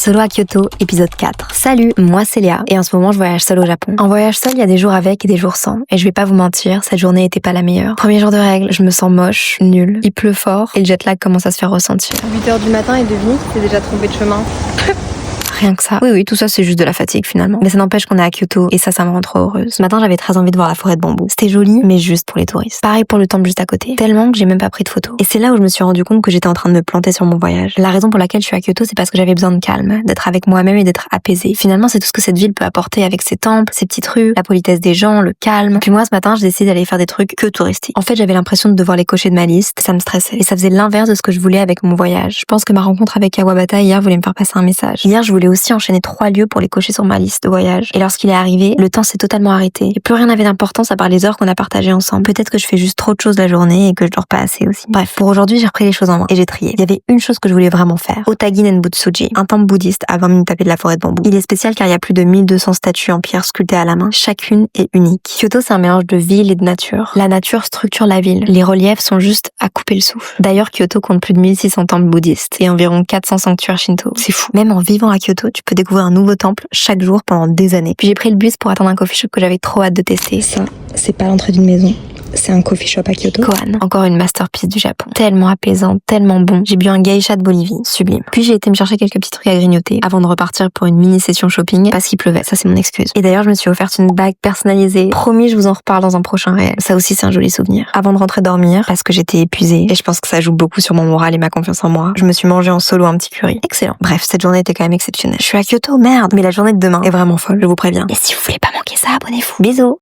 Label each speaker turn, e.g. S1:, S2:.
S1: Solo à Kyoto, épisode 4. Salut, moi c'est Léa, et en ce moment je voyage seule au Japon. En voyage seul, il y a des jours avec et des jours sans, et je vais pas vous mentir, cette journée était pas la meilleure. Premier jour de règle, je me sens moche, nulle, il pleut fort, et le jet lag commence à se faire ressentir.
S2: 8h du matin et devine qui s'est déjà trompé de chemin.
S1: Rien que ça. Oui, tout ça c'est juste de la fatigue finalement. Mais ça n'empêche qu'on est à Kyoto et ça me rend trop heureuse. Ce matin j'avais très envie de voir la forêt de bambou. C'était joli, mais juste pour les touristes. Pareil pour le temple juste à côté. Tellement que j'ai même pas pris de photos. Et c'est là où je me suis rendu compte que j'étais en train de me planter sur mon voyage. La raison pour laquelle je suis à Kyoto, c'est parce que j'avais besoin de calme, d'être avec moi-même et d'être apaisée. Finalement, c'est tout ce que cette ville peut apporter avec ses temples, ses petites rues, la politesse des gens, le calme. Puis moi ce matin, j'ai décidé d'aller faire des trucs que touristiques. En fait, j'avais l'impression de devoir les cocher de ma liste, ça me stressait. Et ça faisait l'inverse de ce que je voulais avec mon voyage. Je pense que ma rencontre avec Kawabata hier voulait me faire passer un message. Hier, je voulais aussi enchaîner 3 lieux pour les cocher sur ma liste de voyage. Et lorsqu'il est arrivé, le temps s'est totalement arrêté. Et plus rien n'avait d'importance à part les heures qu'on a partagées ensemble. Peut-être que je fais juste trop de choses la journée et que je dors pas assez aussi. Bref, pour aujourd'hui, j'ai repris les choses en main et j'ai trié. Il y avait une chose que je voulais vraiment faire. Otagi Nenbutsuji, un temple bouddhiste à 20 minutes à pied de la forêt de bambou. Il est spécial car il y a plus de 1200 statues en pierre sculptées à la main. Chacune est unique. Kyoto, c'est un mélange de ville et de nature. La nature structure la ville. Les reliefs sont juste à couper le souffle. D'ailleurs, Kyoto compte plus de 1600 temples bouddhistes et environ 400 sanctuaires shinto. C'est fou. Même en vivant à Kyoto, tu peux découvrir un nouveau temple chaque jour pendant des années. Puis j'ai pris le bus pour attendre un coffee shop que j'avais trop hâte de tester.
S2: Ça, c'est pas l'entrée d'une maison. C'est un coffee shop à Kyoto.
S1: Kohan, encore une masterpiece du Japon. Tellement apaisant, tellement bon. J'ai bu un geisha de Bolivie, sublime. Puis j'ai été me chercher quelques petits trucs à grignoter avant de repartir pour une mini session shopping parce qu'il pleuvait. Ça, c'est mon excuse. Et d'ailleurs, je me suis offerte une bague personnalisée. Promis, je vous en reparle dans un prochain réel. Ça aussi, c'est un joli souvenir. Avant de rentrer dormir, parce que j'étais épuisée et je pense que ça joue beaucoup sur mon moral et ma confiance en moi, je me suis mangé en solo un petit curry. Excellent. Bref, cette journée était quand même exceptionnelle. Je suis à Kyoto, merde. Mais la journée de demain est vraiment folle, je vous préviens. Et si vous voulez pas manquer ça, abonnez-vous. Bisous.